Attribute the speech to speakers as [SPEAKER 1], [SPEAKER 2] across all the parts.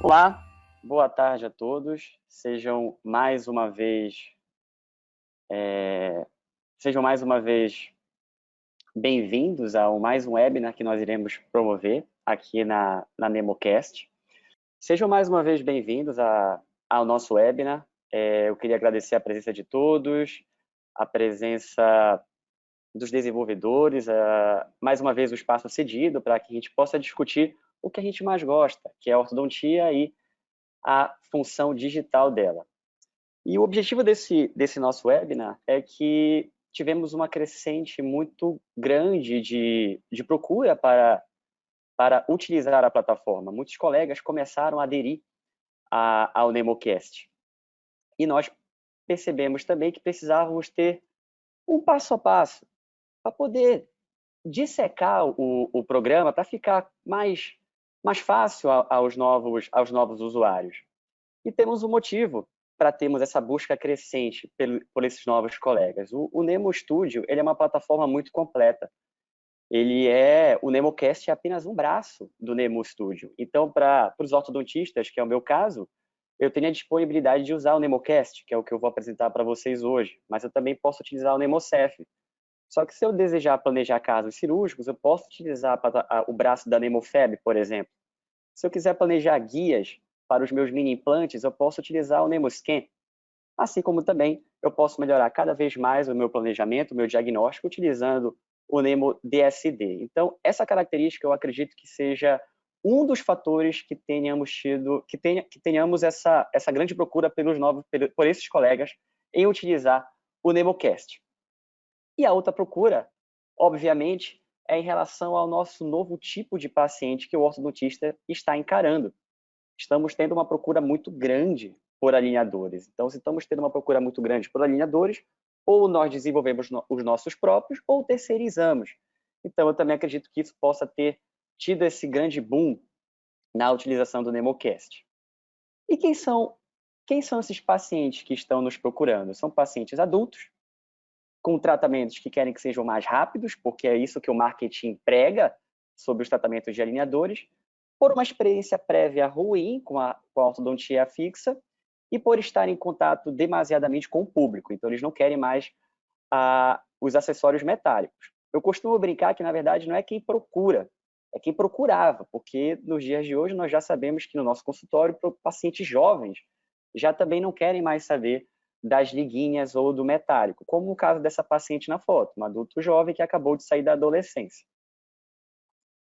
[SPEAKER 1] Olá, boa tarde a todos. Sejam mais uma vez bem-vindos a mais um webinar que nós iremos promover aqui na NemoCast. Sejam mais uma vez bem-vindos ao nosso webinar. Eu queria agradecer a presença de todos, a presença dos desenvolvedores, mais uma vez o espaço cedido para que a gente possa discutir o que a gente mais gosta, que é a ortodontia e a função digital dela. E o objetivo desse nosso webinar é que tivemos uma crescente muito grande de procura para utilizar a plataforma. Muitos colegas começaram a aderir ao NemoCast. E nós percebemos também que precisávamos ter um passo a passo para poder dissecar o programa, para ficar mais fácil aos novos usuários. E temos um motivo para termos essa busca crescente por esses novos colegas. O Nemo Studio, ele é uma plataforma muito completa. O NemoCast é apenas um braço do Nemo Studio. Então, para os ortodontistas, que é o meu caso, eu tenho a disponibilidade de usar o NemoCast, que é o que eu vou apresentar para vocês hoje, mas eu também posso utilizar o NemoCef. Só que se eu desejar planejar casos cirúrgicos, eu posso utilizar o braço da NemoFab, por exemplo. Se eu quiser planejar guias para os meus mini implantes, eu posso utilizar o NemoScan. Assim como também eu posso melhorar cada vez mais o meu planejamento, o meu diagnóstico, utilizando o Nemo DSD. Então, essa característica eu acredito que seja um dos fatores que tenhamos essa grande procura por esses colegas em utilizar o NemoCast. E a outra procura, obviamente, é em relação ao nosso novo tipo de paciente que o ortodontista está encarando. Estamos tendo uma procura muito grande por alinhadores. Então, se estamos tendo uma procura muito grande por alinhadores, ou nós desenvolvemos os nossos próprios, ou terceirizamos. Então, eu também acredito que isso possa ter tido esse grande boom na utilização do NemoCast. E quem são esses pacientes que estão nos procurando? São pacientes adultos, com tratamentos que querem que sejam mais rápidos, porque é isso que o marketing prega sobre os tratamentos de alinhadores, por uma experiência prévia ruim com a ortodontia fixa e por estar em contato demasiadamente com o público. Então, eles não querem mais os acessórios metálicos. Eu costumo brincar que, na verdade, não é quem procura, é quem procurava, porque nos dias de hoje nós já sabemos que no nosso consultório, pacientes jovens já também não querem mais saber das liguinhas ou do metálico, como no caso dessa paciente na foto, um adulto jovem que acabou de sair da adolescência.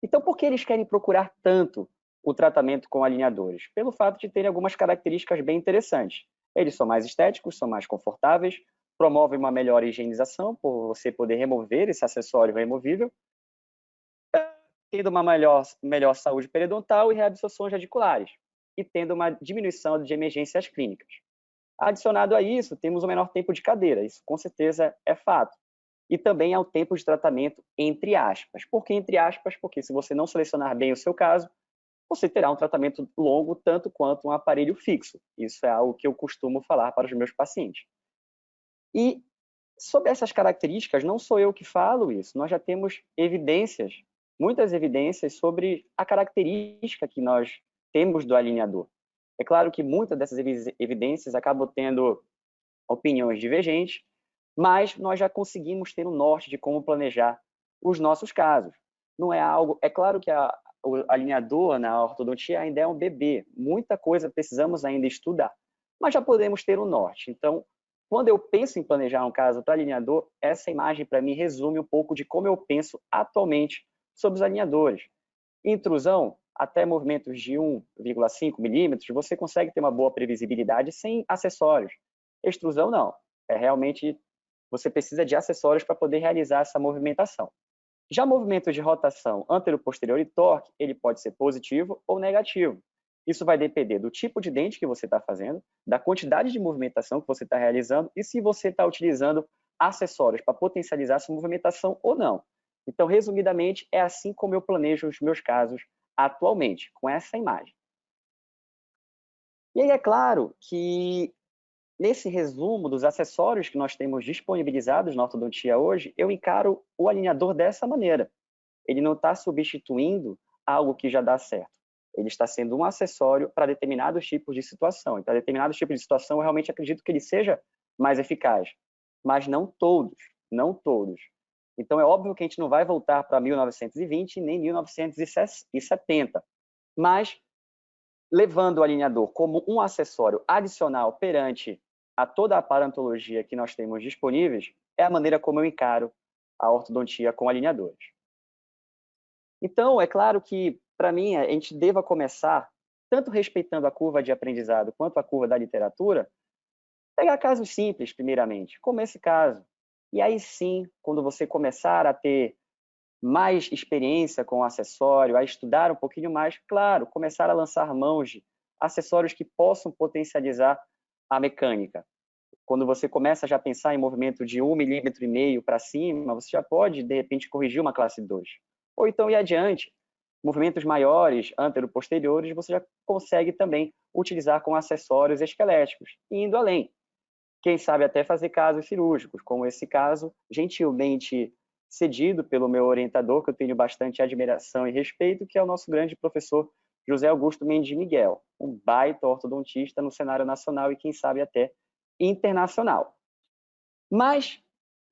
[SPEAKER 1] Então, por que eles querem procurar tanto o tratamento com alinhadores? Pelo fato de terem algumas características bem interessantes. Eles são mais estéticos, são mais confortáveis, promovem uma melhor higienização, por você poder remover esse acessório removível, tendo uma melhor saúde periodontal e reabsorções radiculares, e tendo uma diminuição de emergências clínicas. Adicionado a isso, temos um menor tempo de cadeira, isso com certeza é fato. E também ao tempo de tratamento, entre aspas. Por que entre aspas? Porque se você não selecionar bem o seu caso, você terá um tratamento longo tanto quanto um aparelho fixo. Isso é algo que eu costumo falar para os meus pacientes. E sobre essas características, não sou eu que falo isso, nós já temos evidências, muitas evidências sobre a característica que nós temos do alinhador. É claro que muitas dessas evidências acabam tendo opiniões divergentes, mas nós já conseguimos ter um norte de como planejar os nossos casos. Não é algo, é claro que o alinhador na ortodontia ainda é um bebê, muita coisa precisamos ainda estudar, mas já podemos ter um norte. Então, quando eu penso em planejar um caso para alinhador, essa imagem para mim resume um pouco de como eu penso atualmente sobre os alinhadores. Intrusão, até movimentos de 1,5 milímetros, você consegue ter uma boa previsibilidade sem acessórios. Extrusão, não. Realmente, você precisa de acessórios para poder realizar essa movimentação. Já movimento de rotação antero-posterior e torque, ele pode ser positivo ou negativo. Isso vai depender do tipo de dente que você está fazendo, da quantidade de movimentação que você está realizando e se você está utilizando acessórios para potencializar essa movimentação ou não. Então, resumidamente, é assim como eu planejo os meus casos atualmente, com essa imagem. E aí é claro que, nesse resumo dos acessórios que nós temos disponibilizados na ortodontia hoje, eu encaro o alinhador dessa maneira. Ele não está substituindo algo que já dá certo. Ele está sendo um acessório para determinados tipos de situação. E para determinados tipos de situação, eu realmente acredito que ele seja mais eficaz. Mas não todos, não todos. Então, é óbvio que a gente não vai voltar para 1920 nem 1970. Mas, levando o alinhador como um acessório adicional perante a toda a paleontologia que nós temos disponíveis, é a maneira como eu encaro a ortodontia com alinhadores. Então, é claro que, para mim, a gente deva começar, tanto respeitando a curva de aprendizado quanto a curva da literatura, pegar casos simples, primeiramente, como esse caso. E aí sim, quando você começar a ter mais experiência com o acessório, a estudar um pouquinho mais, claro, começar a lançar mãos de acessórios que possam potencializar a mecânica. Quando você começa já a pensar em movimento de 1,5 milímetro para cima, você já pode, de repente, corrigir uma classe 2. Ou então ir adiante, movimentos maiores, antero-posteriores, você já consegue também utilizar com acessórios esqueléticos, indo além. Quem sabe até fazer casos cirúrgicos, como esse caso, gentilmente cedido pelo meu orientador, que eu tenho bastante admiração e respeito, que é o nosso grande professor José Augusto Mendes Miguel, um baita ortodontista no cenário nacional e, quem sabe, até internacional. Mas,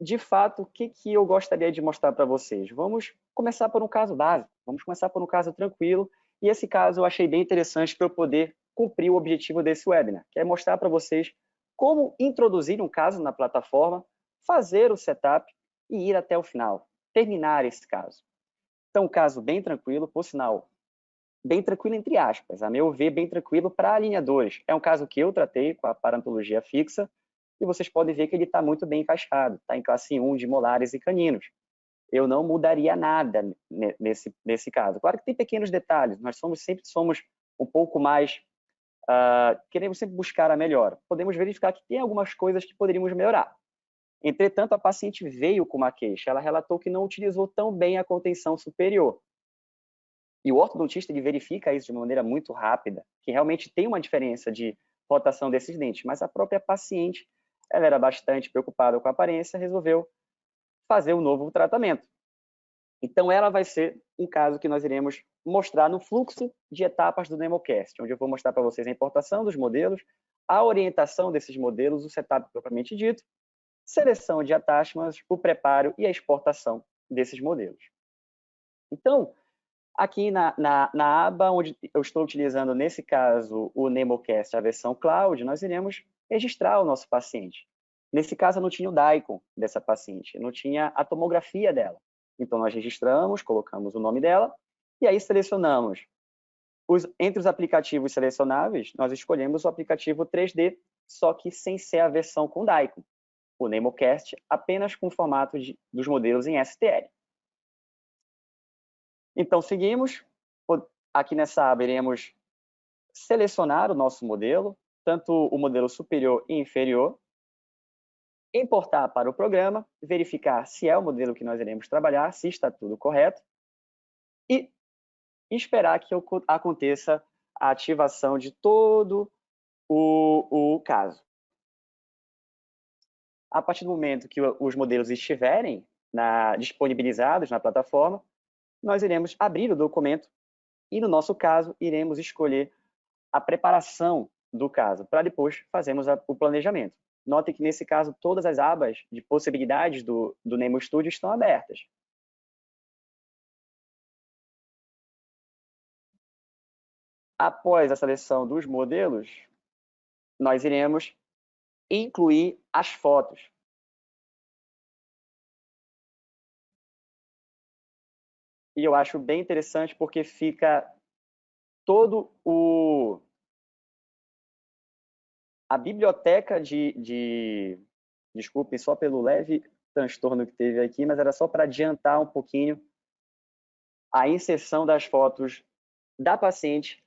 [SPEAKER 1] de fato, o que eu gostaria de mostrar para vocês? Vamos começar por um caso básico, vamos começar por um caso tranquilo, e esse caso eu achei bem interessante para eu poder cumprir o objetivo desse webinar, que é mostrar para vocês como introduzir um caso na plataforma, fazer o setup e ir até o final, terminar esse caso. Então, um caso bem tranquilo, por sinal, bem tranquilo entre aspas, a meu ver, bem tranquilo para alinhadores. É um caso que eu tratei com a parodontologia fixa, e vocês podem ver que ele está muito bem encaixado, está em classe 1 de molares e caninos. Eu não mudaria nada nesse caso. Claro que tem pequenos detalhes, nós sempre somos um pouco mais, queremos sempre buscar a melhora. Podemos verificar que tem algumas coisas que poderíamos melhorar. Entretanto, a paciente veio com uma queixa, ela relatou que não utilizou tão bem a contenção superior. E o ortodontista ele verifica isso de uma maneira muito rápida, que realmente tem uma diferença de rotação desses dentes, mas a própria paciente, ela era bastante preocupada com a aparência, resolveu fazer um novo tratamento. Então, ela vai ser um caso que nós iremos mostrar no fluxo de etapas do NemoCast, onde eu vou mostrar para vocês a importação dos modelos, a orientação desses modelos, o setup propriamente dito, seleção de attachments, o preparo e a exportação desses modelos. Então, aqui na aba onde eu estou utilizando, nesse caso, o NemoCast, a versão cloud, nós iremos registrar o nosso paciente. Nesse caso, eu não tinha o DICOM dessa paciente, não tinha a tomografia dela. Então, nós registramos, colocamos o nome dela, e aí selecionamos. Entre os aplicativos selecionáveis, nós escolhemos o aplicativo 3D, só que sem ser a versão com DICOM. O NemoCast apenas com o formato dos modelos em STL. Então, seguimos. Aqui nessa aba, iremos selecionar o nosso modelo, tanto o modelo superior e inferior, importar para o programa, verificar se é o modelo que nós iremos trabalhar, se está tudo correto, e esperar que aconteça a ativação de todo o caso. A partir do momento que os modelos estiverem disponibilizados na plataforma, nós iremos abrir o documento e, no nosso caso, iremos escolher a preparação do caso, para depois fazermos o planejamento. Notem que, nesse caso, todas as abas de possibilidades do Nemo Studio estão abertas. Após a seleção dos modelos, nós iremos incluir as fotos. E eu acho bem interessante porque fica todo a biblioteca desculpem só pelo leve transtorno que teve aqui, mas era só para adiantar um pouquinho a inserção das fotos da paciente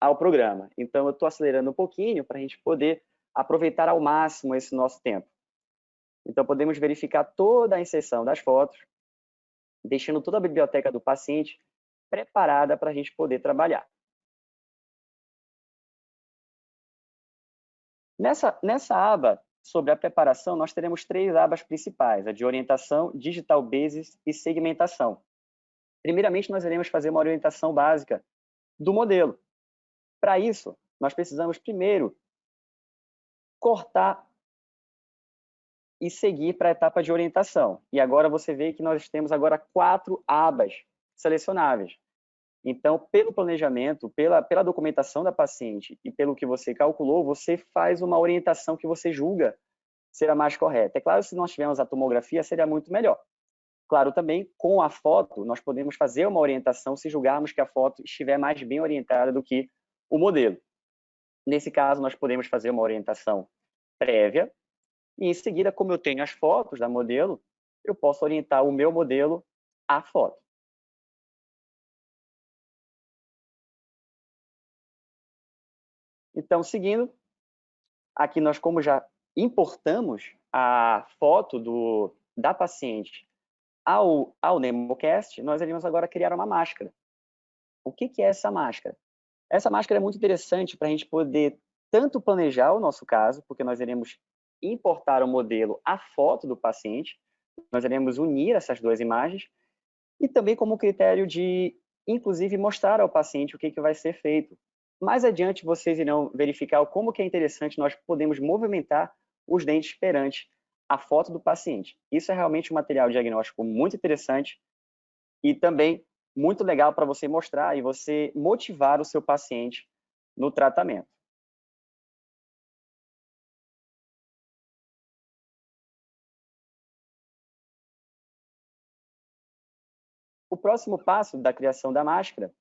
[SPEAKER 1] ao programa. Então, eu estou acelerando um pouquinho para a gente poder aproveitar ao máximo esse nosso tempo. Então, podemos verificar toda a inserção das fotos, deixando toda a biblioteca do paciente preparada para a gente poder trabalhar. Nessa aba, sobre a preparação, nós teremos 3 abas principais, a de orientação, digital basis e segmentação. Primeiramente, nós iremos fazer uma orientação básica do modelo. Para isso, nós precisamos primeiro cortar e seguir para a etapa de orientação. E agora você vê que nós temos agora 4 abas selecionáveis. Então, pelo planejamento, pela documentação da paciente e pelo que você calculou, você faz uma orientação que você julga ser a mais correta. É claro, se nós tivermos a tomografia, seria muito melhor. Claro, também, com a foto, nós podemos fazer uma orientação se julgarmos que a foto estiver mais bem orientada do que o modelo. Nesse caso, nós podemos fazer uma orientação prévia e, em seguida, como eu tenho as fotos da modelo, eu posso orientar o meu modelo à foto. Então, seguindo, aqui nós, como já importamos a foto da paciente ao NemoCast, nós iremos agora criar uma máscara. O que é essa máscara? Essa máscara é muito interessante para a gente poder tanto planejar o nosso caso, porque nós iremos importar o modelo à foto do paciente, nós iremos unir essas duas imagens, e também como critério de, inclusive, mostrar ao paciente o que vai ser feito. Mais adiante, vocês irão verificar como que é interessante nós podemos movimentar os dentes perante a foto do paciente. Isso é realmente um material diagnóstico muito interessante e também muito legal para você mostrar e você motivar o seu paciente no tratamento. O próximo passo da criação da máscara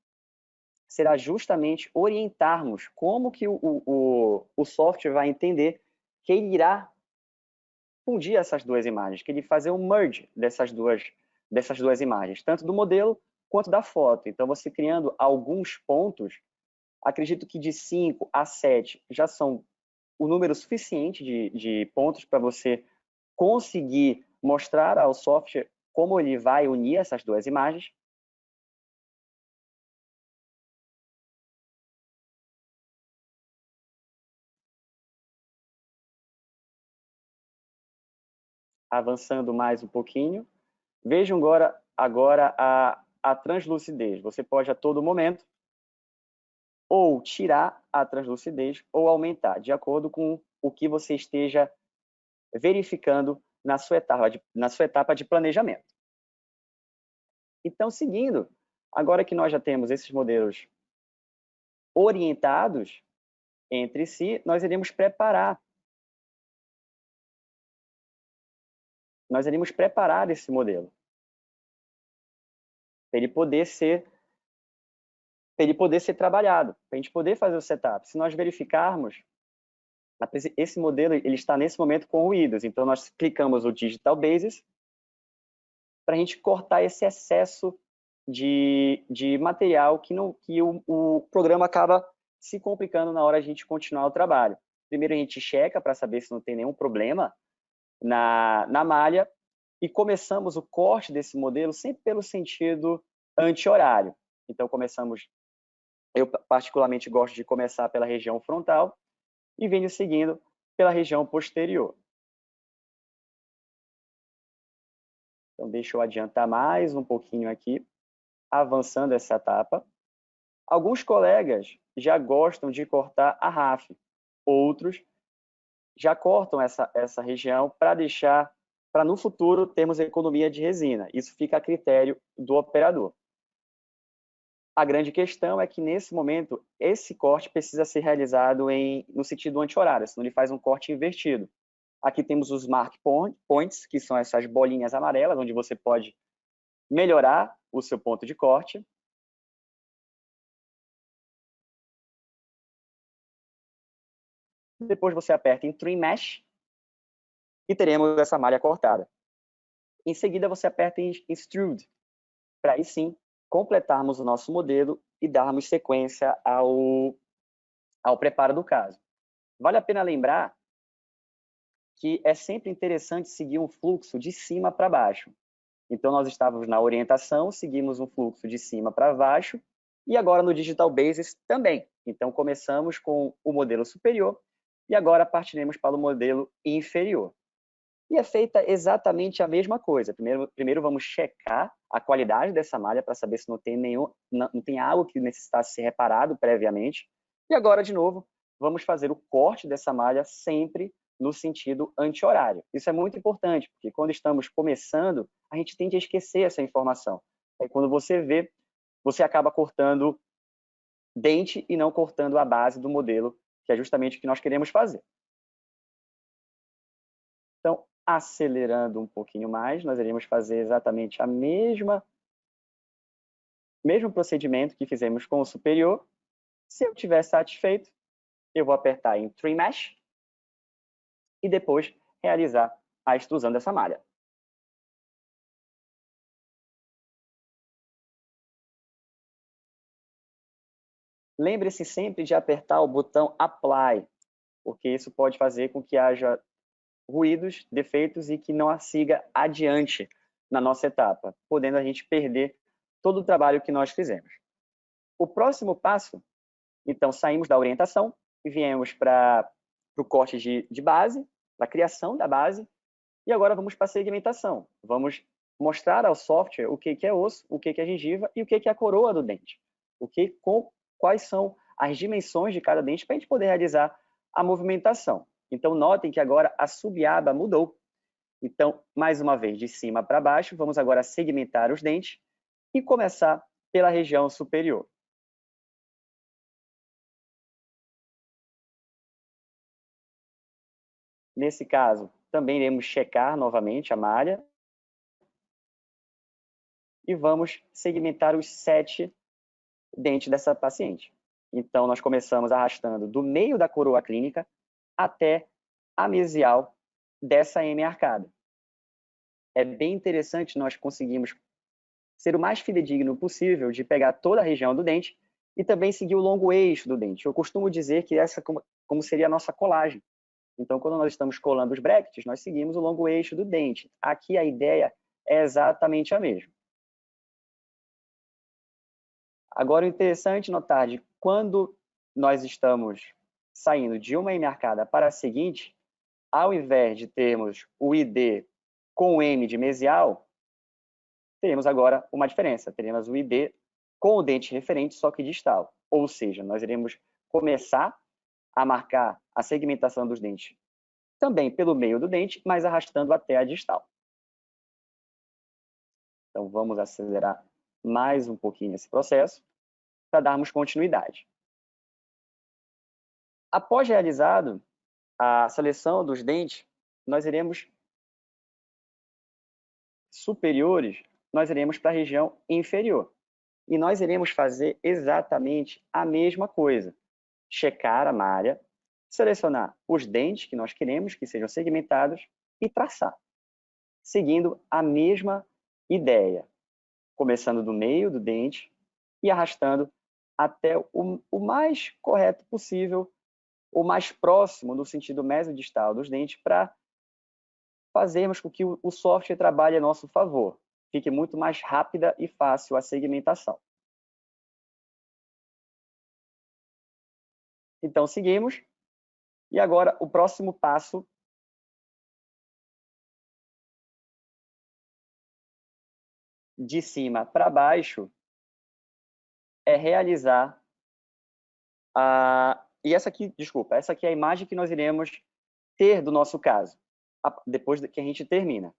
[SPEAKER 1] será justamente orientarmos como que o software vai entender que ele irá fundir essas duas imagens, que ele fazer um merge dessas duas imagens, tanto do modelo quanto da foto. Então, você criando alguns pontos, acredito que de 5 a 7 já são o número suficiente de pontos para você conseguir mostrar ao software como ele vai unir essas duas imagens. Avançando mais um pouquinho, vejam agora a translucidez. Você pode a todo momento ou tirar a translucidez ou aumentar, de acordo com o que você esteja verificando na sua etapa de planejamento. Então, seguindo, agora que nós já temos esses modelos orientados entre si, nós iremos preparar esse modelo para ele poder ser trabalhado, para a gente poder fazer o setup. Se nós verificarmos, esse modelo ele está nesse momento com ruídos, então nós clicamos o Digital Basis para a gente cortar esse excesso de material que o programa acaba se complicando na hora de a gente continuar o trabalho. Primeiro a gente checa para saber se não tem nenhum problema na malha e começamos o corte desse modelo sempre pelo sentido anti-horário. Então eu particularmente gosto de começar pela região frontal e venho seguindo pela região posterior. Então, deixa eu adiantar mais um pouquinho aqui, avançando essa etapa. Alguns colegas já gostam de cortar a RAF, outros já cortam essa região para no futuro termos economia de resina. Isso fica a critério do operador. A grande questão é que, nesse momento, esse corte precisa ser realizado no sentido anti-horário, senão ele faz um corte invertido. Aqui temos os mark points, que são essas bolinhas amarelas, onde você pode melhorar o seu ponto de corte. Depois você aperta em Trim Mesh e teremos essa malha cortada. Em seguida, você aperta em Extrude, para aí sim completarmos o nosso modelo e darmos sequência ao preparo do caso. Vale a pena lembrar que é sempre interessante seguir um fluxo de cima para baixo. Então, nós estávamos na orientação, seguimos um fluxo de cima para baixo, e agora no Digital Basis também. Então, começamos com o modelo superior, e agora partiremos para o modelo inferior. e é feita exatamente a mesma coisa. Primeiro vamos checar a qualidade dessa malha para saber se não tem algo que necessitasse ser reparado previamente. E agora, de novo, vamos fazer o corte dessa malha sempre no sentido anti-horário. Isso é muito importante, porque quando estamos começando, a gente tende a esquecer essa informação. Aí, quando você vê, você acaba cortando dente e não cortando a base do modelo, que é justamente o que nós queremos fazer. Então, acelerando um pouquinho mais, nós iremos fazer exatamente mesmo procedimento que fizemos com o superior. Se eu estiver satisfeito, eu vou apertar em Trim Mesh e depois realizar a extrusão dessa malha. Lembre-se sempre de apertar o botão Apply, porque isso pode fazer com que haja ruídos, defeitos e que não siga adiante na nossa etapa, podendo a gente perder todo o trabalho que nós fizemos. O próximo passo, então, saímos da orientação e viemos para o corte de base, para a criação da base, e agora vamos para a segmentação. Vamos mostrar ao software o que é osso, o que é gengiva e o que é a coroa do dente. Quais são as dimensões de cada dente para a gente poder realizar a movimentação. Então, notem que agora a subaba mudou. Então, mais uma vez, de cima para baixo, vamos agora segmentar os dentes e começar pela região superior. Nesse caso, também iremos checar novamente a malha e vamos segmentar os 7 dentes dessa paciente. Então, nós começamos arrastando do meio da coroa clínica até a mesial dessa M arcada. É bem interessante nós conseguimos ser o mais fidedigno possível de pegar toda a região do dente e também seguir o longo eixo do dente. Eu costumo dizer que essa como seria a nossa colagem. Então, quando nós estamos colando os brackets, nós seguimos o longo eixo do dente. Aqui a ideia é exatamente a mesma. Agora, o interessante notar de quando nós estamos saindo de uma M arcada para a seguinte, ao invés de termos o ID com o M de mesial, teremos agora uma diferença. Teremos o ID com o dente referente, só que distal. Ou seja, nós iremos começar a marcar a segmentação dos dentes também pelo meio do dente, mas arrastando até a distal. Então, vamos acelerar mais um pouquinho esse processo para darmos continuidade. Após realizado a seleção dos dentes, nós iremos superiores, nós iremos para a região inferior. E nós iremos fazer exatamente a mesma coisa. Checar a malha, selecionar os dentes que nós queremos que sejam segmentados e traçar, seguindo a mesma ideia, começando do meio do dente e arrastando até o mais correto possível, o mais próximo no sentido mesodistal dos dentes, para fazermos com que o software trabalhe a nosso favor. Fique muito mais rápida e fácil a segmentação. Então, seguimos. E agora, o próximo passo de cima para baixo é realizar e essa aqui é a imagem que nós iremos ter do nosso caso, depois que a gente termina.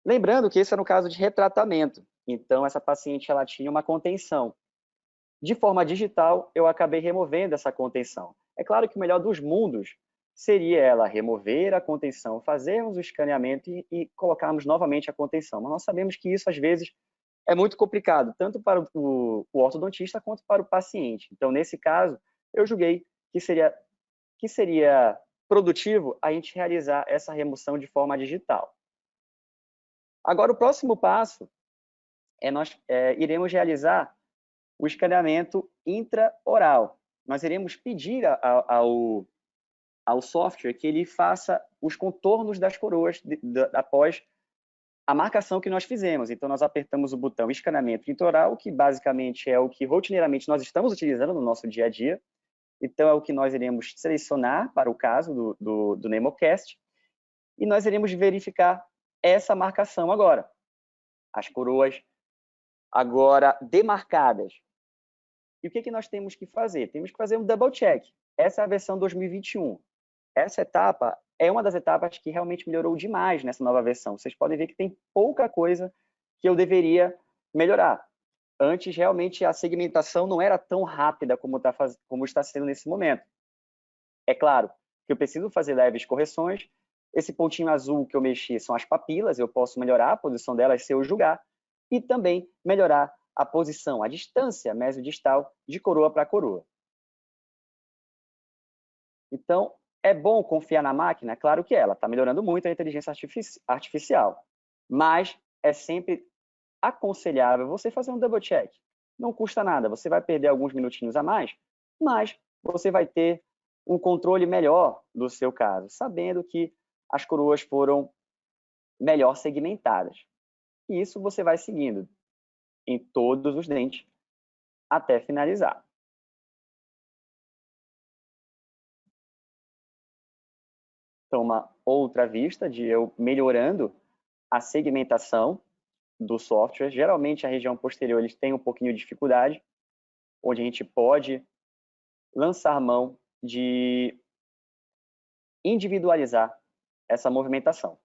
[SPEAKER 1] Lembrando que esse é no caso de retratamento. Então, essa paciente ela tinha uma contenção. De forma digital, eu acabei removendo essa contenção. É claro que o melhor dos mundos seria ela remover a contenção, fazermos o escaneamento e colocarmos novamente a contenção. Mas nós sabemos que isso, às vezes, é muito complicado, tanto para o ortodontista quanto para o paciente. Então, nesse caso, eu julguei que seria produtivo a gente realizar essa remoção de forma digital. Agora, o próximo passo é nós iremos realizar o escaneamento intraoral. Nós iremos pedir ao software que ele faça os contornos das coroas após a marcação que nós fizemos. Então, nós apertamos o botão escaneamento intraoral, que basicamente é o que rotineiramente nós estamos utilizando no nosso dia a dia. Então, é o que nós iremos selecionar para o caso do NemoCast. E nós iremos verificar essa marcação agora. As coroas agora demarcadas. E o que nós temos que fazer? Temos que fazer um double check. Essa é a versão 2021. Essa etapa é uma das etapas que realmente melhorou demais nessa nova versão. Vocês podem ver que tem pouca coisa que eu deveria melhorar. Antes, realmente, a segmentação não era tão rápida como está sendo nesse momento. É claro que eu preciso fazer leves correções. Esse pontinho azul que eu mexi são as papilas, eu posso melhorar a posição delas se eu julgar, e também melhorar a posição, a distância mesodistal de coroa para coroa. Então, é bom confiar na máquina? Claro que ela está melhorando muito a inteligência artificial, mas é sempre aconselhável você fazer um double check. Não custa nada, você vai perder alguns minutinhos a mais, mas você vai ter um controle melhor do seu caso, sabendo que as coroas foram melhor segmentadas. E isso você vai seguindo em todos os dentes até finalizar. Então, uma outra vista de eu melhorando a segmentação do software. Geralmente, a região posterior eles têm um pouquinho de dificuldade, onde a gente pode lançar mão de individualizar essa movimentação.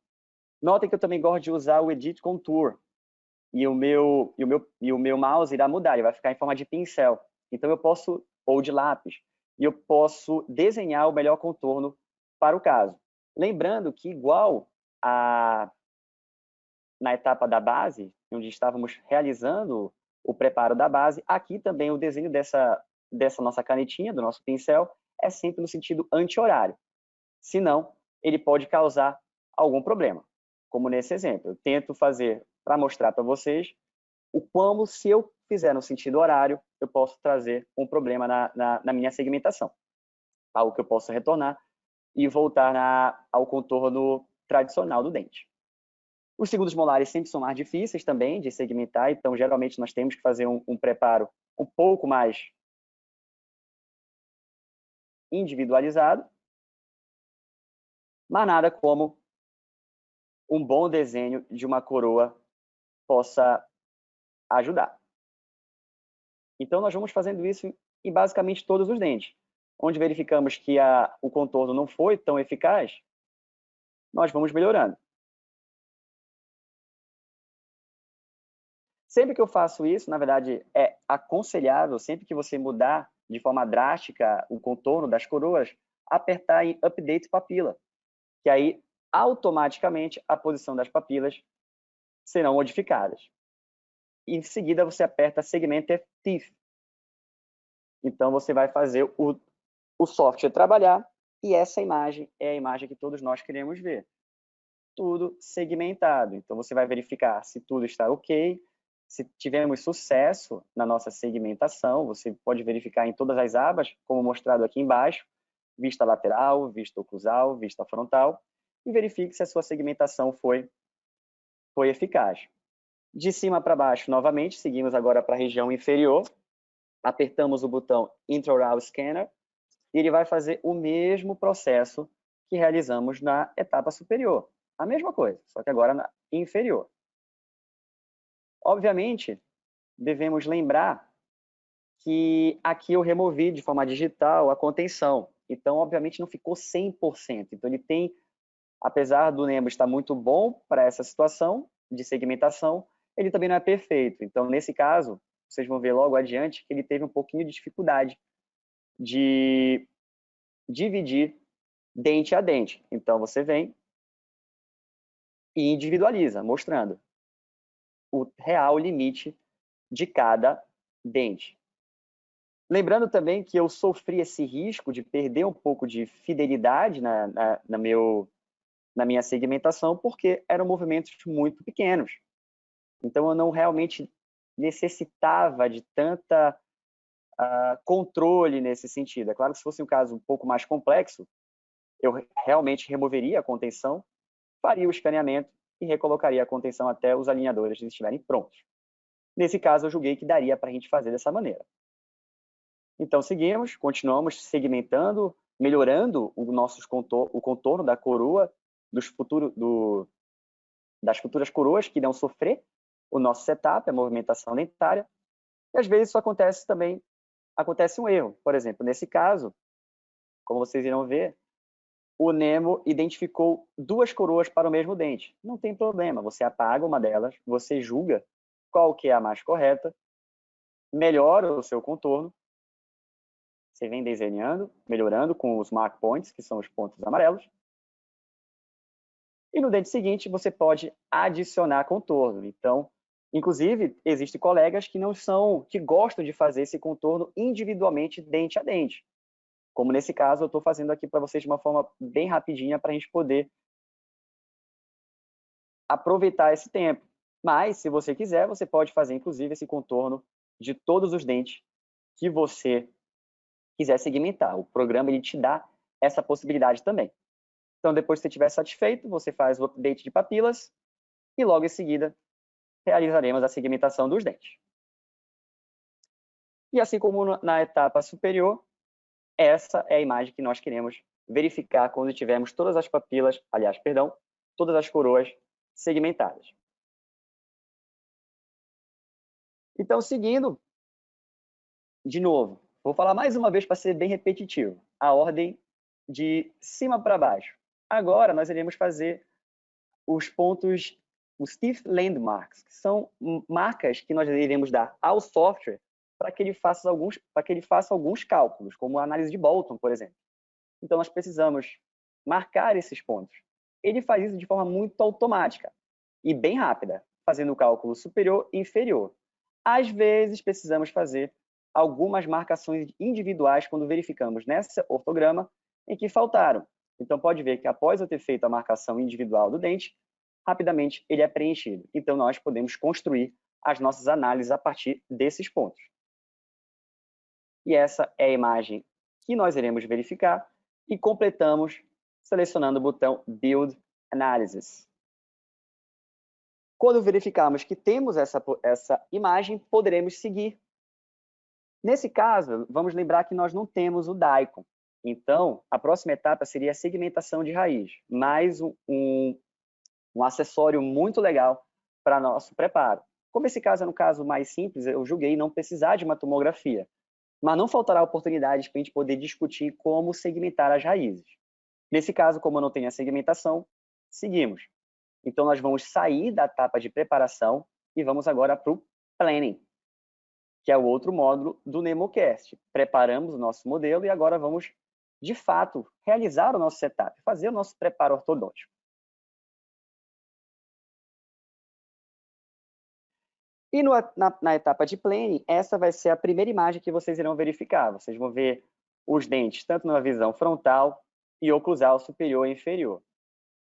[SPEAKER 1] Notem que eu também gosto de usar o Edit Contour, e o meu mouse irá mudar, ele vai ficar em forma de pincel. Então, eu posso, ou de lápis, e eu posso desenhar o melhor contorno para o caso. Lembrando que, igual na etapa da base, onde estávamos realizando o preparo da base, aqui também o desenho dessa nossa canetinha, do nosso pincel, é sempre no sentido anti-horário. Senão, ele pode causar algum problema. Como nesse exemplo, eu tento fazer para mostrar para vocês o como, se eu fizer no sentido horário, eu posso trazer um problema na minha segmentação. Algo que eu posso retornar e voltar ao contorno tradicional do dente. Os segundos molares sempre são mais difíceis também de segmentar, então geralmente nós temos que fazer um preparo um pouco mais individualizado, mas nada como um bom desenho de uma coroa possa ajudar. Então, nós vamos fazendo isso em basicamente todos os dentes. Onde verificamos que o contorno não foi tão eficaz, nós vamos melhorando. Sempre que eu faço isso, na verdade, é aconselhável, sempre que você mudar de forma drástica o contorno das coroas, apertar em Update Papila, que aí, automaticamente, a posição das papilas serão modificadas. E, em seguida, você aperta Segment Teeth. Então, você vai fazer o software trabalhar, e essa imagem é a imagem que todos nós queremos ver. Tudo segmentado. Então, você vai verificar se tudo está ok. Se tivermos sucesso na nossa segmentação, você pode verificar em todas as abas, como mostrado aqui embaixo, vista lateral, vista oclusal, vista frontal, e verifique se a sua segmentação foi eficaz. De cima para baixo, novamente, seguimos agora para a região inferior, apertamos o botão Intraoral Scanner, e ele vai fazer o mesmo processo que realizamos na etapa superior. A mesma coisa, só que agora na inferior. Obviamente, devemos lembrar que aqui eu removi de forma digital a contenção. Então, obviamente, não ficou 100%. Então, ele tem, apesar do Nemo estar muito bom para essa situação de segmentação, ele também não é perfeito. Então, nesse caso, vocês vão ver logo adiante que ele teve um pouquinho de dificuldade de dividir dente a dente. Então, você vem e individualiza, mostrando o real limite de cada dente. Lembrando também que eu sofri esse risco de perder um pouco de fidelidade na minha segmentação, porque eram movimentos muito pequenos. Então, eu não realmente necessitava de tanta controle nesse sentido. É claro que se fosse um caso um pouco mais complexo, eu realmente removeria a contenção, faria o escaneamento e recolocaria a contenção até os alinhadores estiverem prontos. Nesse caso, eu julguei que daria para a gente fazer dessa maneira. Então, seguimos, continuamos segmentando, melhorando o contorno da coroa das futuras coroas que irão sofrer o nosso setup, a movimentação dentária. E às vezes isso acontece um erro. Por exemplo, nesse caso, como vocês irão ver, o Nemo identificou duas coroas para o mesmo dente. Não tem problema, você apaga uma delas, você julga qual que é a mais correta, melhora o seu contorno, você vem desenhando, melhorando com os mark points, que são os pontos amarelos. E no dente seguinte, você pode adicionar contorno. Então, inclusive, existem colegas que gostam de fazer esse contorno individualmente, dente a dente. Como nesse caso, eu estou fazendo aqui para vocês de uma forma bem rapidinha para a gente poder aproveitar esse tempo. Mas, se você quiser, você pode fazer, inclusive, esse contorno de todos os dentes que você quiser segmentar. O programa ele te dá essa possibilidade também. Então, depois que você estiver satisfeito, você faz o update de papilas e logo em seguida realizaremos a segmentação dos dentes. E assim como na etapa superior, essa é a imagem que nós queremos verificar quando tivermos todas as papilas, todas as coroas segmentadas. Então, seguindo, de novo, vou falar mais uma vez para ser bem repetitivo, a ordem de cima para baixo. Agora, nós iremos fazer os pontos, os Teeth Landmarks, que são marcas que nós iremos dar ao software para que ele faça alguns cálculos, como a análise de Bolton, por exemplo. Então, nós precisamos marcar esses pontos. Ele faz isso de forma muito automática e bem rápida, fazendo o cálculo superior e inferior. Às vezes, precisamos fazer algumas marcações individuais quando verificamos nessa ortograma em que faltaram. Então, pode ver que após eu ter feito a marcação individual do dente, rapidamente ele é preenchido. Então, nós podemos construir as nossas análises a partir desses pontos. E essa é a imagem que nós iremos verificar e completamos selecionando o botão Build Analysis. Quando verificarmos que temos essa imagem, poderemos seguir. Nesse caso, vamos lembrar que nós não temos o DICOM. Então, a próxima etapa seria a segmentação de raiz, mais um acessório muito legal para nosso preparo. Como esse caso é um caso mais simples, eu julguei não precisar de uma tomografia, mas não faltará oportunidades para a gente poder discutir como segmentar as raízes. Nesse caso, como eu não tenho a segmentação, seguimos. Então, nós vamos sair da etapa de preparação e vamos agora para o Planning, que é o outro módulo do NemoCast. Preparamos o nosso modelo e agora vamos, de fato, realizar o nosso setup, fazer o nosso preparo ortodôntico. E na etapa de Planning, essa vai ser a primeira imagem que vocês irão verificar. Vocês vão ver os dentes, tanto na visão frontal e oclusal superior e inferior.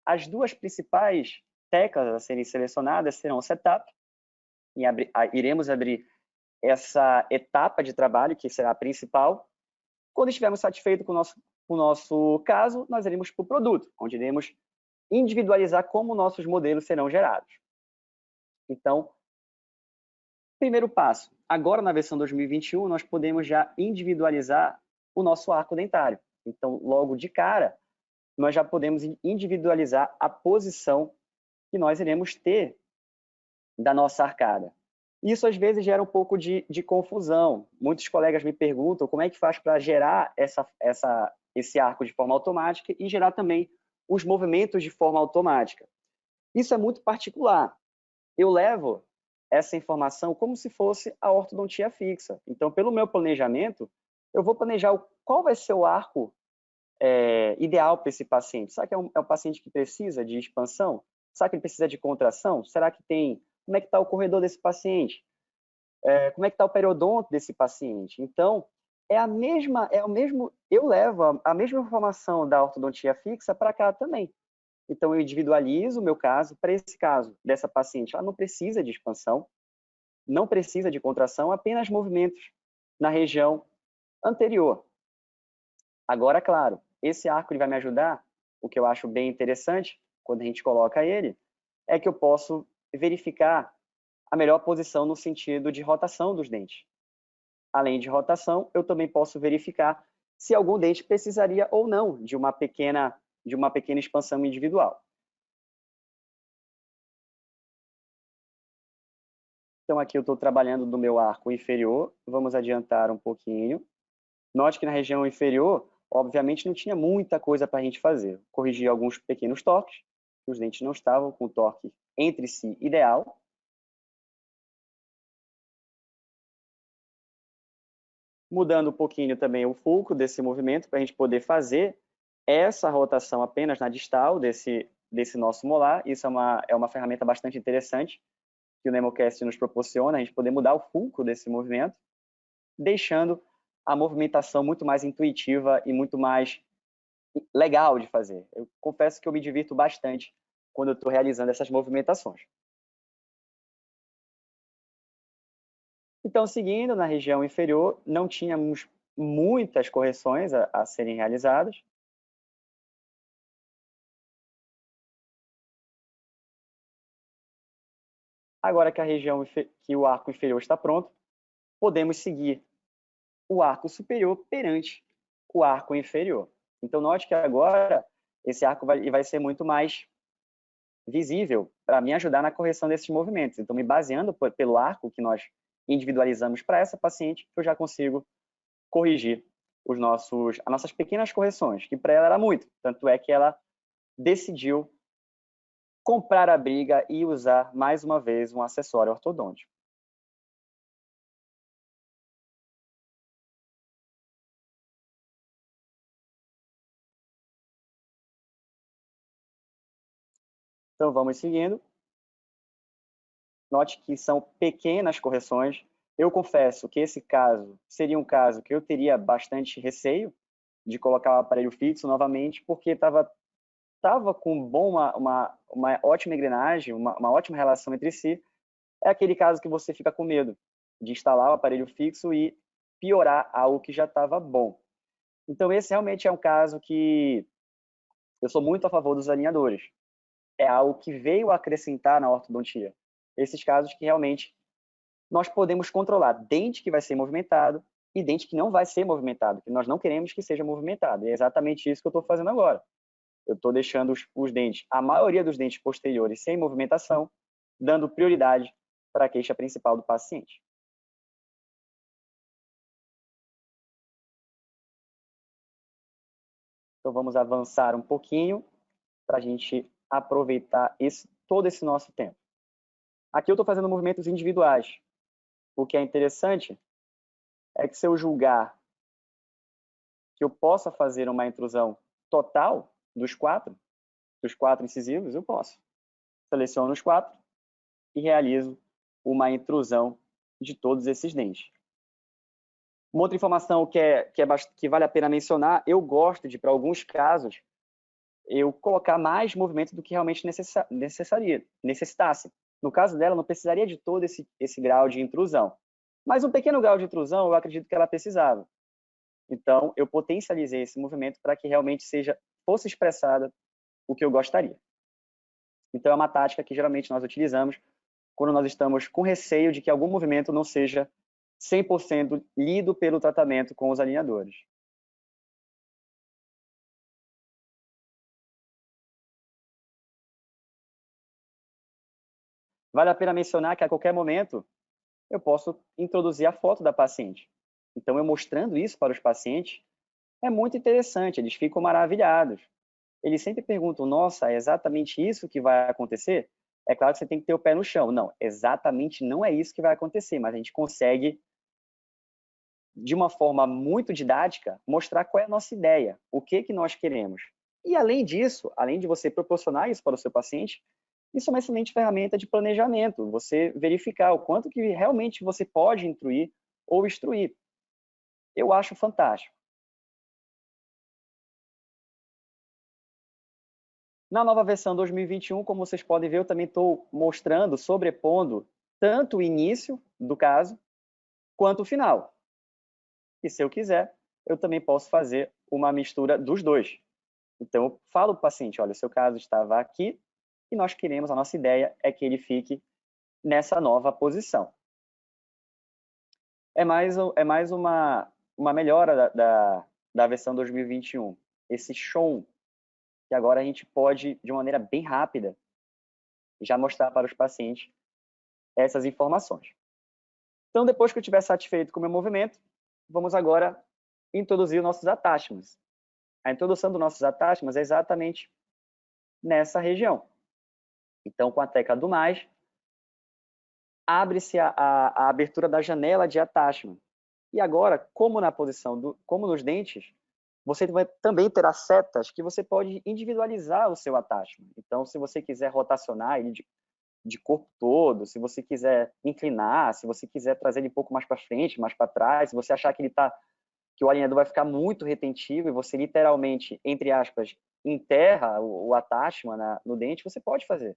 [SPEAKER 1] As duas principais teclas a serem selecionadas serão o Setup, e iremos abrir essa etapa de trabalho, que será a principal. Quando estivermos satisfeitos com o nosso caso, nós iremos para o produto, onde iremos individualizar como nossos modelos serão gerados. Então, primeiro passo, agora na versão 2021, nós podemos já individualizar o nosso arco dentário. Então, logo de cara, nós já podemos individualizar a posição que nós iremos ter da nossa arcada. Isso, às vezes, gera um pouco de confusão. Muitos colegas me perguntam como é que faz para gerar esse arco de forma automática e gerar também os movimentos de forma automática. Isso é muito particular. Eu levo essa informação como se fosse a ortodontia fixa. Então, pelo meu planejamento, eu vou planejar qual vai ser o arco ideal para esse paciente. Será que é um paciente que precisa de expansão? Será que ele precisa de contração? Será que tem... Como é que está o corredor desse paciente? Como é que está o periodonto desse paciente? Então, eu levo a mesma informação da ortodontia fixa para cá também. Então, eu individualizo o meu caso. Para esse caso dessa paciente, ela não precisa de expansão, não precisa de contração, apenas movimentos na região anterior. Agora, claro, esse arco ele vai me ajudar, o que eu acho bem interessante, quando a gente coloca ele, é que eu posso verificar a melhor posição no sentido de rotação dos dentes. Além de rotação, eu também posso verificar se algum dente precisaria ou não de uma pequena expansão individual. Então, aqui eu estou trabalhando do meu arco inferior. Vamos adiantar um pouquinho. Note que na região inferior, obviamente, não tinha muita coisa para a gente fazer. Corrigi alguns pequenos toques, os dentes não estavam com o torque entre si ideal. Mudando um pouquinho também o fulcro desse movimento, para a gente poder fazer essa rotação apenas na distal desse nosso molar. Isso é uma ferramenta bastante interessante que o NemoCast nos proporciona, a gente poder mudar o fulcro desse movimento, deixando a movimentação muito mais intuitiva e muito mais legal de fazer. Eu confesso que eu me divirto bastante quando eu estou realizando essas movimentações. Então, seguindo na região inferior, não tínhamos muitas correções a serem realizadas. Agora que a região que o arco inferior está pronto, podemos seguir o arco superior perante o arco inferior. Então, note que agora esse arco vai ser muito mais visível para me ajudar na correção desses movimentos. Então, me baseando pelo arco que nós individualizamos para essa paciente, eu já consigo corrigir as nossas pequenas correções, que para ela era muito. Tanto é que ela decidiu comprar a briga e usar mais uma vez um acessório ortodôntico. Então, vamos seguindo. Note que são pequenas correções. Eu confesso que esse caso seria um caso que eu teria bastante receio de colocar o aparelho fixo novamente, porque estava com uma ótima engrenagem, uma ótima relação entre si. É aquele caso que você fica com medo de instalar o aparelho fixo e piorar algo que já estava bom. Então, esse realmente é um caso que eu sou muito a favor dos alinhadores. É algo que veio acrescentar na ortodontia. Esses casos que realmente nós podemos controlar dente que vai ser movimentado e dente que não vai ser movimentado, que nós não queremos que seja movimentado. E é exatamente isso que eu estou fazendo agora. Eu estou deixando os dentes, a maioria dos dentes posteriores sem movimentação, dando prioridade para a queixa principal do paciente. Então vamos avançar um pouquinho para a gente aproveitar todo esse nosso tempo. Aqui eu estou fazendo movimentos individuais. O que é interessante é que se eu julgar que eu possa fazer uma intrusão total dos quatro incisivos, eu posso. Seleciono os 4 e realizo uma intrusão de todos esses dentes. Uma outra informação que vale a pena mencionar, eu gosto de, para alguns casos, eu colocar mais movimento do que realmente necessitasse. No caso dela, não precisaria de todo esse grau de intrusão. Mas um pequeno grau de intrusão, eu acredito que ela precisava. Então, eu potencializei esse movimento para que realmente fosse expressada o que eu gostaria. Então, é uma tática que geralmente nós utilizamos quando nós estamos com receio de que algum movimento não seja 100% lido pelo tratamento com os alinhadores. Vale a pena mencionar que a qualquer momento eu posso introduzir a foto da paciente. Então, eu mostrando isso para os pacientes, é muito interessante, eles ficam maravilhados. Eles sempre perguntam, nossa, é exatamente isso que vai acontecer? É claro que você tem que ter o pé no chão. Não, exatamente não é isso que vai acontecer, mas a gente consegue, de uma forma muito didática, mostrar qual é a nossa ideia, o que nós queremos. E, além disso, além de você proporcionar isso para o seu paciente, isso é uma excelente ferramenta de planejamento, você verificar o quanto que realmente você pode instruir ou instruir. Eu acho fantástico. Na nova versão 2021, como vocês podem ver, eu também estou mostrando, sobrepondo, tanto o início do caso, quanto o final. E se eu quiser, eu também posso fazer uma mistura dos dois. Então, eu falo para o paciente, olha, o seu caso estava aqui e nós queremos, a nossa ideia é que ele fique nessa nova posição. É mais uma melhora da versão 2021. Esse show que agora a gente pode, de uma maneira bem rápida, já mostrar para os pacientes essas informações. Então, depois que eu estiver satisfeito com o meu movimento, vamos agora introduzir os nossos attachments. A introdução dos nossos attachments é exatamente nessa região. Então, com a tecla do mais, abre-se a abertura da janela de attachment. E agora, como na posição como nos dentes, você vai também ter as setas que você pode individualizar o seu attachment. Então, se você quiser rotacionar ele de corpo todo, se você quiser inclinar, se você quiser trazer ele um pouco mais para frente, mais para trás, se você achar que que o alinhador vai ficar muito retentivo e você literalmente, entre aspas, enterra o attachment no dente, você pode fazer.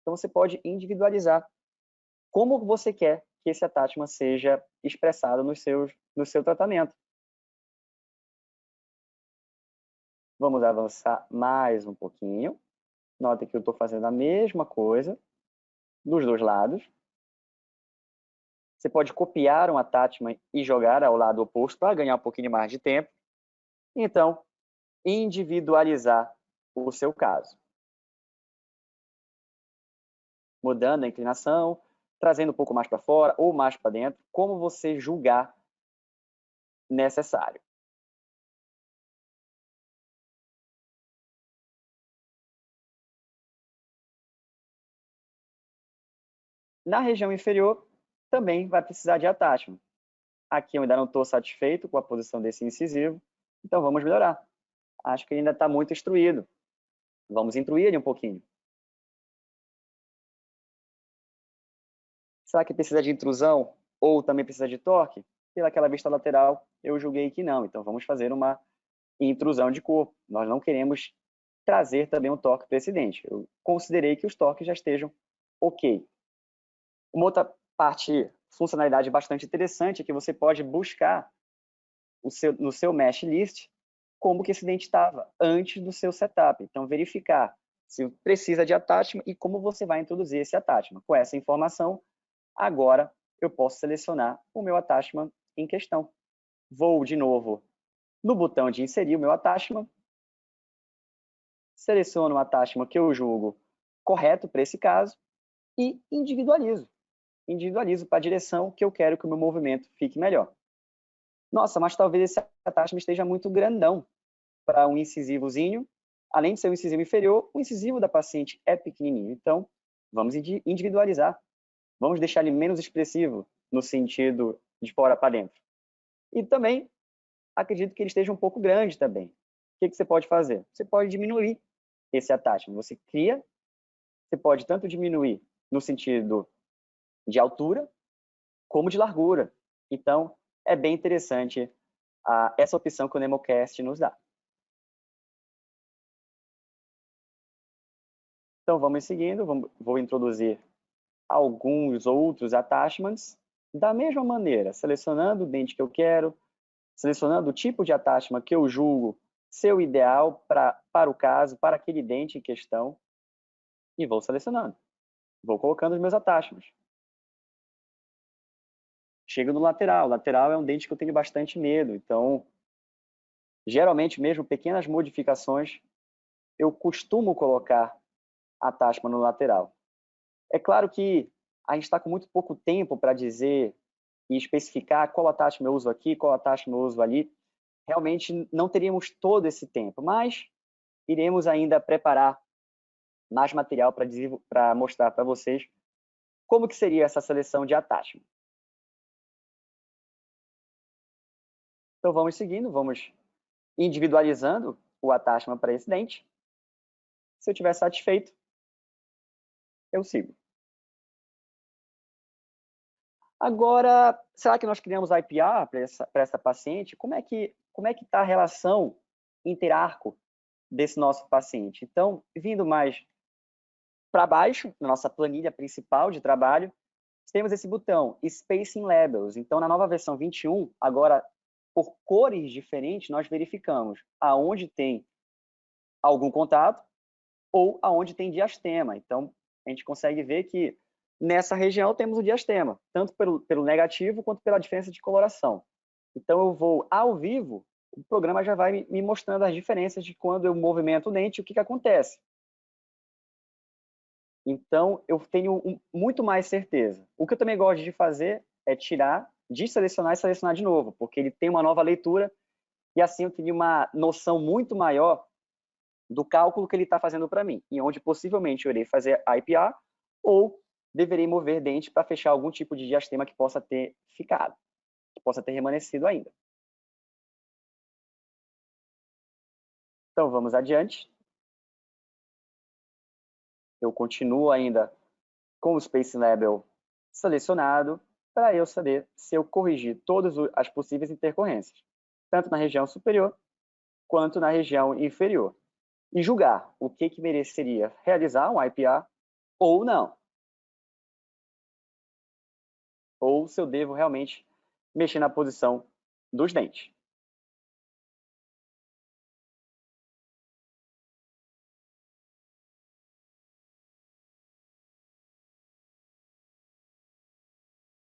[SPEAKER 1] Então, você pode individualizar como você quer que esse attachment seja expressado no seu tratamento. Vamos avançar mais um pouquinho. Nota que eu estou fazendo a mesma coisa dos dois lados. Você pode copiar um attachment e jogar ao lado oposto para ganhar um pouquinho mais de tempo. Então, individualizar o seu caso. Mudando a inclinação, trazendo um pouco mais para fora ou mais para dentro, como você julgar necessário. Na região inferior, também vai precisar de attachment. Aqui eu ainda não estou satisfeito com a posição desse incisivo, então vamos melhorar. Acho que ele ainda está muito instruído. Vamos intruir ele um pouquinho. Será que precisa de intrusão ou também precisa de torque? Pelaquela vista lateral, eu julguei que não. Então, vamos fazer uma intrusão de corpo. Nós não queremos trazer também um torque para esse dente. Eu considerei que os torques já estejam ok. Uma outra funcionalidade bastante interessante é que você pode buscar no seu mesh list como que esse dente estava antes do seu setup. Então, verificar se precisa de attachment e como você vai introduzir esse attachment. Com essa informação, agora eu posso selecionar o meu attachment em questão. Vou de novo no botão de inserir o meu attachment, seleciono o attachment que eu julgo correto para esse caso e individualizo. Individualizo para a direção que eu quero que o meu movimento fique melhor. Nossa, mas talvez esse attachment esteja muito grandão para um incisivozinho. Além de ser um incisivo inferior, o incisivo da paciente é pequenininho. Então, vamos individualizar. Vamos deixar ele menos expressivo no sentido de fora para dentro. E também, acredito que ele esteja um pouco grande também. O que você pode fazer? Você pode diminuir esse attachment. Você cria, você pode tanto diminuir no sentido de altura, como de largura. Então, é bem interessante essa opção que o NemoCast nos dá. Então, vamos seguindo. Vou introduzir alguns outros attachments da mesma maneira, selecionando o dente que eu quero, selecionando o tipo de attachment que eu julgo ser o ideal para o caso, para aquele dente em questão, e vou selecionando. Vou colocando os meus attachments. Chego no lateral. O lateral é um dente que eu tenho bastante medo, então, geralmente, mesmo pequenas modificações, eu costumo colocar attachment no lateral. É claro que a gente está com muito pouco tempo para dizer e especificar qual attachment eu uso aqui, qual attachment eu uso ali. Realmente não teríamos todo esse tempo, mas iremos ainda preparar mais material para mostrar para vocês como que seria essa seleção de attachment. Então vamos seguindo, vamos individualizando o attachment para esse dente. Se eu estiver satisfeito, eu sigo. Agora, será que nós criamos IPR para essa paciente? Como é que está a relação interarco desse nosso paciente? Então, vindo mais para baixo, na nossa planilha principal de trabalho, temos esse botão Spacing Labels. Então, na nova versão 21, agora, por cores diferentes, nós verificamos aonde tem algum contato ou aonde tem diastema. Então, a gente consegue ver que nessa região temos o diastema, tanto pelo negativo quanto pela diferença de coloração. Então, eu vou ao vivo, o programa já vai me mostrando as diferenças de quando eu movimento o dente e o que acontece. Então, eu tenho muito mais certeza. O que eu também gosto de fazer é tirar, desselecionar e selecionar de novo, porque ele tem uma nova leitura e assim eu teria uma noção muito maior do cálculo que ele está fazendo para mim, e onde possivelmente eu irei fazer IPR ou deverei mover dente para fechar algum tipo de diastema que possa ter ficado, que possa ter remanescido ainda. Então, vamos adiante. Eu continuo ainda com o Space Label selecionado para eu saber se eu corrigi todas as possíveis intercorrências, tanto na região superior quanto na região inferior, e julgar o que mereceria realizar um IPR ou não, ou se eu devo realmente mexer na posição dos dentes.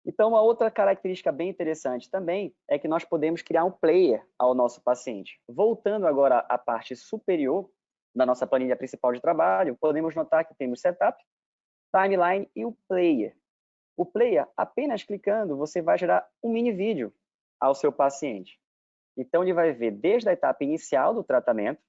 [SPEAKER 1] Então, uma outra característica bem interessante também é que nós podemos criar um player ao nosso paciente. Voltando agora à parte superior da nossa planilha principal de trabalho, podemos notar que temos setup, timeline e o player. O player, apenas clicando, você vai gerar um mini vídeo ao seu paciente. Então, ele vai ver desde a etapa inicial do tratamento,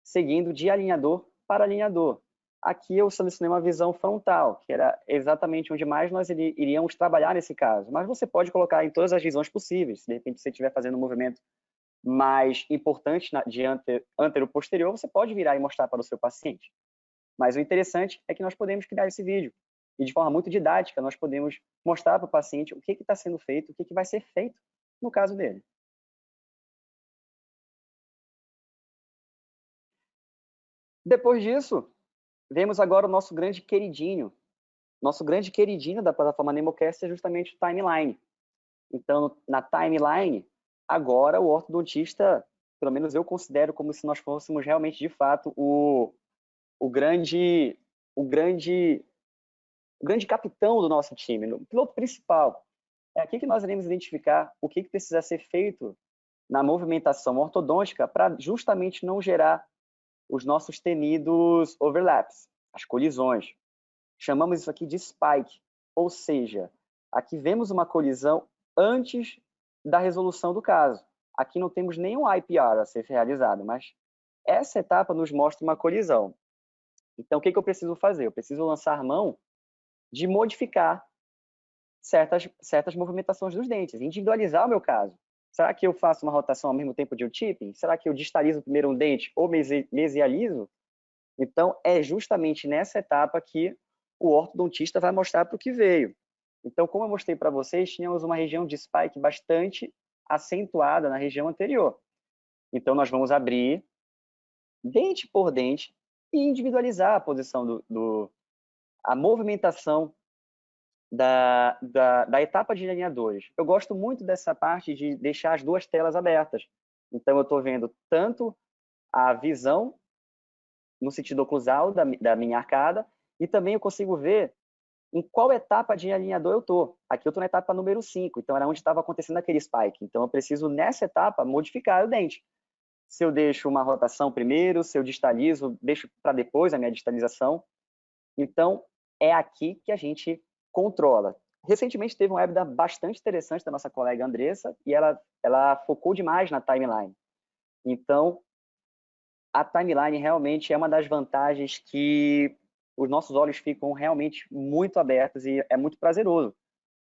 [SPEAKER 1] seguindo de alinhador para alinhador. Aqui eu selecionei uma visão frontal, que era exatamente onde mais nós iríamos trabalhar nesse caso. Mas você pode colocar em todas as visões possíveis. Se de repente você estiver fazendo um movimento mais importante de antero-posterior, você pode virar e mostrar para o seu paciente. Mas o interessante é que nós podemos criar esse vídeo. E de forma muito didática, nós podemos mostrar para o paciente o que está sendo feito, o que vai ser feito no caso dele. Depois disso, vemos agora o nosso grande queridinho. Nosso grande queridinho da plataforma NemoCast é justamente o timeline. Então, na timeline, agora o ortodontista, pelo menos eu considero como se nós fôssemos realmente, de fato, o grande, o grande, o grande capitão do nosso time, o piloto principal. É aqui que nós iremos identificar o que precisa ser feito na movimentação ortodôntica para justamente não gerar os nossos temidos overlaps, as colisões. Chamamos isso aqui de spike, ou seja, aqui vemos uma colisão antes da resolução do caso. Aqui não temos nenhum IPR a ser realizado, mas essa etapa nos mostra uma colisão. Então, o que eu preciso fazer? Eu preciso lançar mão de modificar certas movimentações dos dentes, individualizar o meu caso. Será que eu faço uma rotação ao mesmo tempo de um tipping? Será que eu distalizo primeiro um dente ou mesializo? Então, é justamente nessa etapa que o ortodontista vai mostrar para o que veio. Então, como eu mostrei para vocês, tínhamos uma região de spike bastante acentuada na região anterior. Então, nós vamos abrir dente por dente e individualizar a posição a movimentação da etapa de alinhadores. Eu gosto muito dessa parte de deixar as duas telas abertas. Então, eu estou vendo tanto a visão no sentido oclusal da minha arcada e também eu consigo ver em qual etapa de alinhador eu estou. Aqui eu estou na etapa número 5, então era onde estava acontecendo aquele spike. Então eu preciso, nessa etapa, modificar o dente. Se eu deixo uma rotação primeiro, se eu distalizo, deixo para depois a minha distalização. Então, é aqui que a gente controla. Recentemente teve um webinar bastante interessante da nossa colega Andressa, e ela focou demais na timeline. Então, a timeline realmente é uma das vantagens que os nossos olhos ficam realmente muito abertos e é muito prazeroso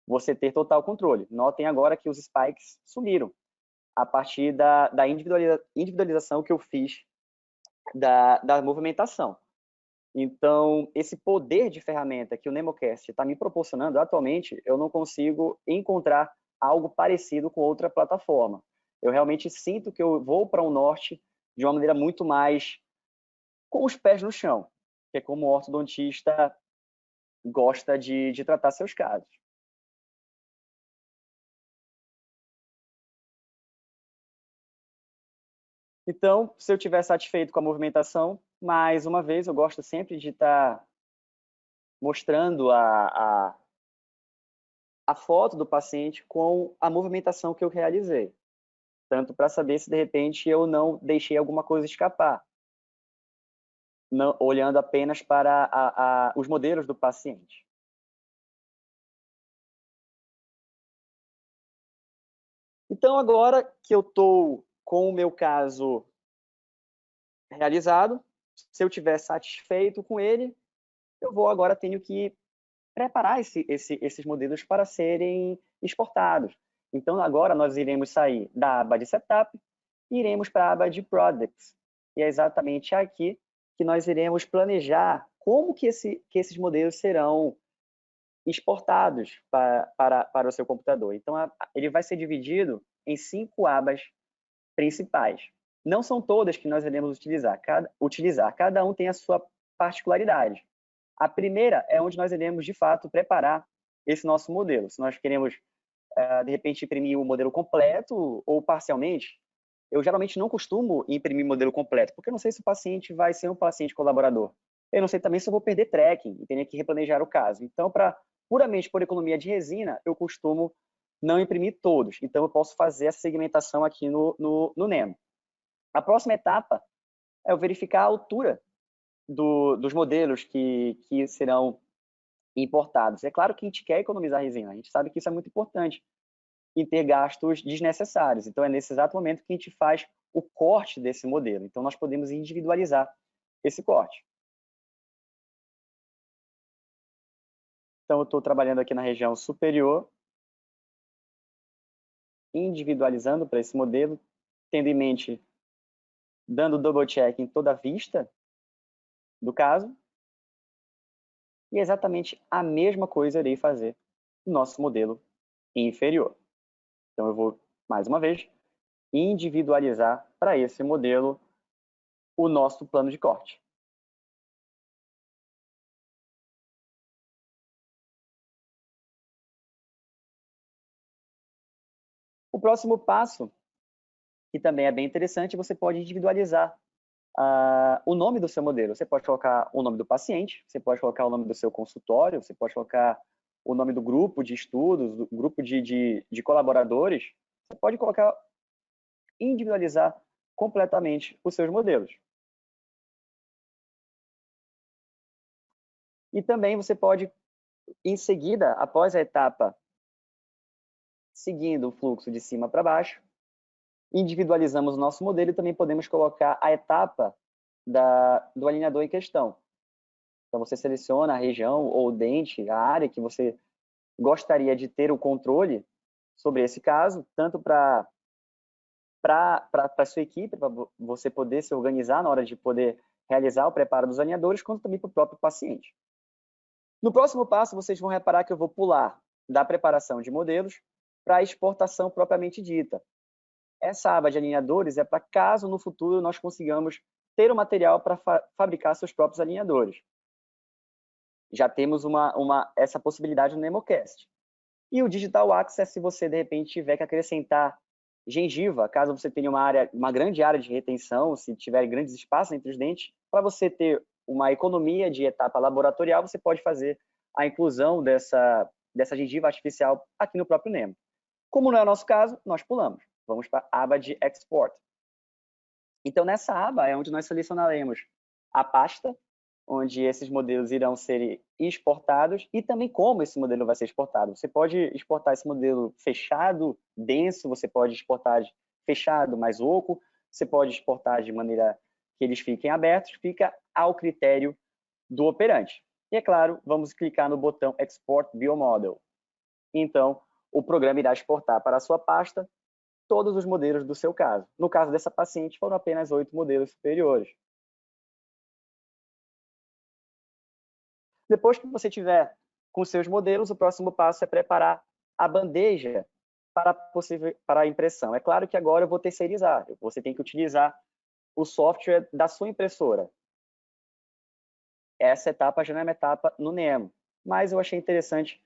[SPEAKER 1] você ter total controle. Notem agora que os spikes sumiram a partir da individualização que eu fiz da movimentação. Então, esse poder de ferramenta que o NemoCast está me proporcionando atualmente, eu não consigo encontrar algo parecido com outra plataforma. Eu realmente sinto que eu vou para o norte de uma maneira muito mais com os pés no chão, que é como o ortodontista gosta de tratar seus casos. Então, se eu estiver satisfeito com a movimentação, mais uma vez, eu gosto sempre de estar mostrando a foto do paciente com a movimentação que eu realizei, tanto para saber se de repente eu não deixei alguma coisa escapar. olhando apenas para os modelos do paciente. Então, agora que eu estou com o meu caso realizado, se eu estiver satisfeito com ele, eu vou agora tenho que preparar esses modelos para serem exportados. Então, agora nós iremos sair da aba de Setup e iremos para a aba de Products. E é exatamente aqui que nós iremos planejar como que esses modelos serão exportados para o seu computador. Então, ele vai ser dividido em 5 abas principais. Não são todas que nós iremos utilizar. Cada um tem a sua particularidade. A primeira é onde nós iremos, de fato, preparar esse nosso modelo. Se nós queremos, de repente, imprimir o modelo completo ou parcialmente, eu geralmente não costumo imprimir modelo completo, porque eu não sei se o paciente vai ser um paciente colaborador. Eu não sei também se eu vou perder tracking e teria que replanejar o caso. Então, puramente por economia de resina, eu costumo não imprimir todos. Então, eu posso fazer essa segmentação aqui no Nemo. A próxima etapa é eu verificar a altura dos modelos que serão importados. É claro que a gente quer economizar resina, a gente sabe que isso é muito importante em ter gastos desnecessários. Então, é nesse exato momento que a gente faz o corte desse modelo. Então, nós podemos individualizar esse corte. Então, eu estou trabalhando aqui na região superior, individualizando para esse modelo, tendo em mente, dando double check em toda a vista do caso, e exatamente a mesma coisa eu irei fazer no nosso modelo inferior. Então, eu vou, mais uma vez, individualizar para esse modelo o nosso plano de corte. O próximo passo, que também é bem interessante, você pode individualizar o nome do seu modelo. Você pode colocar o nome do paciente, você pode colocar o nome do seu consultório, você pode colocar o nome do grupo de estudos, do grupo de colaboradores. Você pode colocar, individualizar completamente os seus modelos. E também você pode, em seguida, após a etapa seguindo o fluxo de cima para baixo, individualizamos o nosso modelo e também podemos colocar a etapa do alinhador em questão. Então, você seleciona a região ou o dente, a área que você gostaria de ter o controle sobre esse caso, tanto para a sua equipe, para você poder se organizar na hora de poder realizar o preparo dos alinhadores, quanto também para o próprio paciente. No próximo passo, vocês vão reparar que eu vou pular da preparação de modelos para a exportação propriamente dita. Essa aba de alinhadores é para caso no futuro nós consigamos ter o material para fabricar seus próprios alinhadores. Já temos essa possibilidade no NemoCast. E o Digital Access, se você de repente tiver que acrescentar gengiva, caso você tenha uma grande área de retenção, se tiver grandes espaços entre os dentes, para você ter uma economia de etapa laboratorial, você pode fazer a inclusão dessa gengiva artificial aqui no próprio Nemo. Como não é o nosso caso, nós pulamos. Vamos para a aba de Export. Então, nessa aba é onde nós selecionaremos a pasta, onde esses modelos irão ser exportados e também como esse modelo vai ser exportado. Você pode exportar esse modelo fechado, denso, você pode exportar fechado, mais oco, você pode exportar de maneira que eles fiquem abertos, fica ao critério do operante. E, é claro, vamos clicar no botão Export Biomodel. Então, o programa irá exportar para a sua pasta todos os modelos do seu caso. No caso dessa paciente, foram apenas 8 modelos superiores. Depois que você tiver com seus modelos, o próximo passo é preparar a bandeja para a impressão. É claro que agora eu vou terceirizar. Você tem que utilizar o software da sua impressora. Essa etapa já não é uma etapa no Nemo, mas eu achei interessante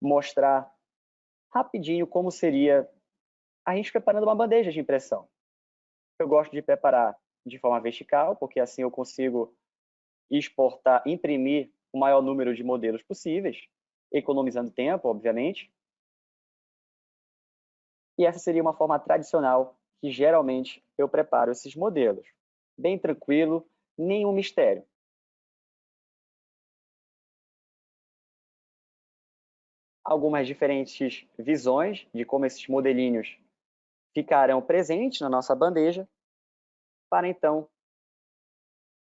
[SPEAKER 1] mostrar rapidinho como seria a gente preparando uma bandeja de impressão. Eu gosto de preparar de forma vertical, porque assim eu consigo exportar, imprimir o maior número de modelos possíveis, economizando tempo, obviamente. E essa seria uma forma tradicional que geralmente eu preparo esses modelos. Bem tranquilo, nenhum mistério. algumas diferentes visões de como esses modelinhos ficarão presentes na nossa bandeja, para então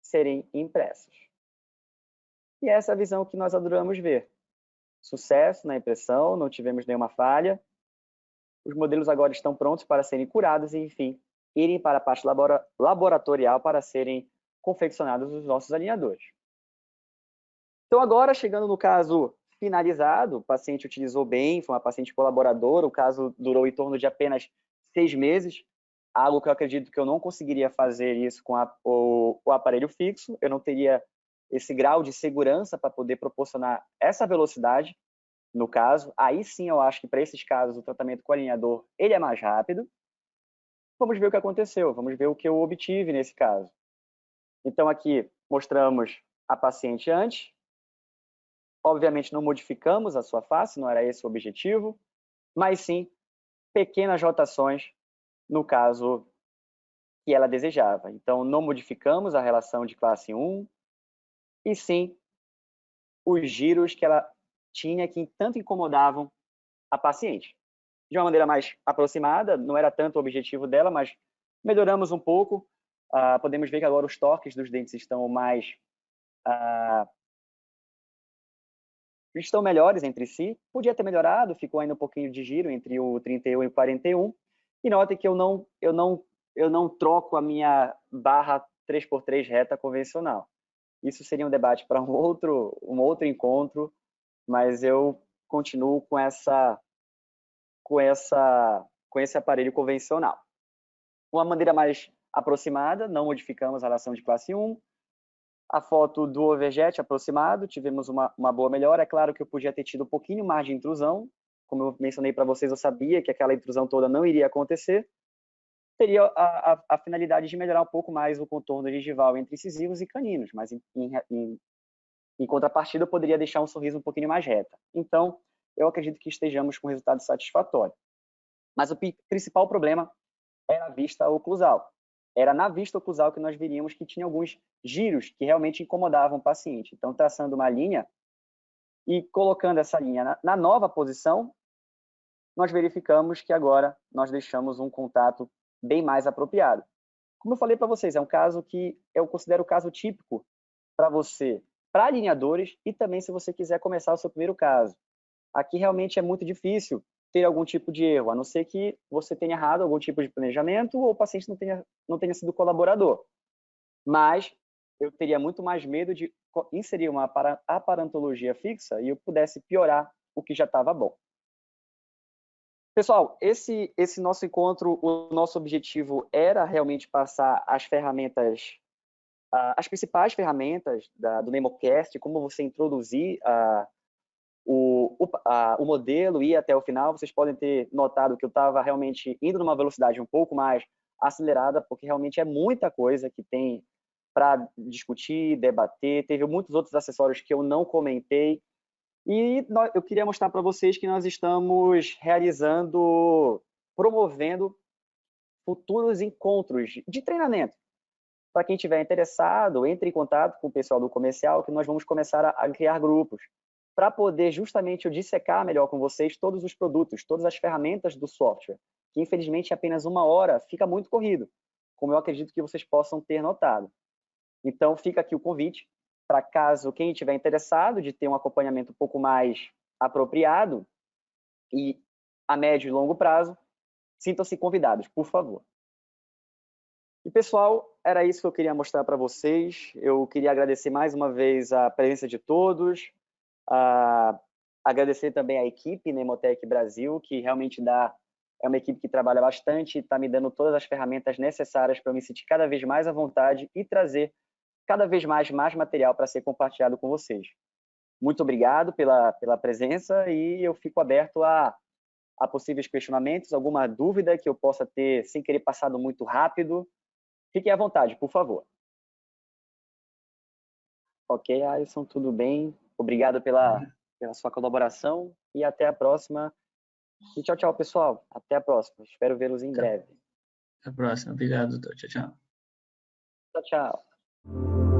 [SPEAKER 1] serem impressos. E essa é a visão que nós adoramos ver. Sucesso na impressão, não tivemos nenhuma falha. Os modelos agora estão prontos para serem curados e, enfim, irem para a parte laboratorial para serem confeccionados os nossos alinhadores. Então, agora, chegando no caso finalizado, o paciente utilizou bem, foi uma paciente colaboradora, o caso durou em torno de apenas 6 meses, algo que eu acredito que eu não conseguiria fazer isso com o aparelho fixo, eu não teria esse grau de segurança para poder proporcionar essa velocidade, no caso. Aí sim eu acho que para esses casos o tratamento com alinhador ele é mais rápido. Vamos ver o que aconteceu, vamos ver o que eu obtive nesse caso. Então aqui mostramos a paciente antes. Obviamente não modificamos a sua face, não era esse o objetivo, mas sim pequenas rotações no caso que ela desejava. Então não modificamos a relação de classe 1, e sim os giros que ela tinha que tanto incomodavam a paciente. De uma maneira mais aproximada, não era tanto o objetivo dela, mas melhoramos um pouco. Podemos ver que agora os torques dos dentes estão estão melhores entre si. Podia ter melhorado, ficou ainda um pouquinho de giro entre o 31 e o 41. E notem que eu não troco a minha barra 3x3 reta convencional. Isso seria um debate para um outro encontro, mas eu continuo com esse aparelho convencional. Uma maneira mais aproximada, não modificamos a relação de classe 1. A foto do overjet aproximado, tivemos uma boa melhora. É claro que eu podia ter tido um pouquinho mais de intrusão. Como eu mencionei para vocês, eu sabia que aquela intrusão toda não iria acontecer. Teria a finalidade de melhorar um pouco mais o contorno gengival entre incisivos e caninos, mas em contrapartida, eu poderia deixar um sorriso um pouquinho mais reta. Então, eu acredito que estejamos com resultado satisfatório. Mas o principal problema era a vista oclusal. Era na vista oclusal que nós veríamos que tinha alguns giros que realmente incomodavam o paciente. Então, traçando uma linha e colocando essa linha na nova posição, nós verificamos que agora nós deixamos um contato bem mais apropriado. Como eu falei para vocês, é um caso que eu considero o caso típico para alinhadores e também se você quiser começar o seu primeiro caso. Aqui realmente é muito difícil ter algum tipo de erro, a não ser que você tenha errado algum tipo de planejamento ou o paciente não tenha sido colaborador. Mas eu teria muito mais medo de inserir uma aparantologia fixa e eu pudesse piorar o que já estava bom. Pessoal, esse nosso encontro, o nosso objetivo era realmente passar as ferramentas, as principais ferramentas do NemoCast, como você introduzir o modelo e ir até o final. Vocês podem ter notado que eu estava realmente indo numa velocidade um pouco mais acelerada, porque realmente é muita coisa que tem para discutir, debater. Teve muitos outros acessórios que eu não comentei. E eu queria mostrar para vocês que nós estamos promovendo futuros encontros de treinamento. Para quem estiver interessado, entre em contato com o pessoal do comercial, que nós vamos começar a criar grupos, para poder justamente eu dissecar melhor com vocês todos os produtos, todas as ferramentas do software, que infelizmente apenas 1 hora fica muito corrido, como eu acredito que vocês possam ter notado. Então fica aqui o convite, para caso quem estiver interessado de ter um acompanhamento um pouco mais apropriado e a médio e longo prazo, sintam-se convidados, por favor. E, pessoal, era isso que eu queria mostrar para vocês. Eu queria agradecer mais uma vez a presença de todos, agradecer também a equipe Nemotec Brasil, que realmente é uma equipe que trabalha bastante e está me dando todas as ferramentas necessárias para eu me sentir cada vez mais à vontade e trazer cada vez mais material para ser compartilhado com vocês. Muito obrigado pela presença e eu fico aberto a possíveis questionamentos, alguma dúvida que eu possa ter sem querer passado muito rápido. Fiquem à vontade, por favor. Ok, Alisson, tudo bem. Obrigado pela sua colaboração e até a próxima. E tchau, tchau, pessoal. Até a próxima. Espero vê-los em breve.
[SPEAKER 2] Até a próxima. Obrigado, doutor. Tchau, tchau.
[SPEAKER 1] Tchau, tchau.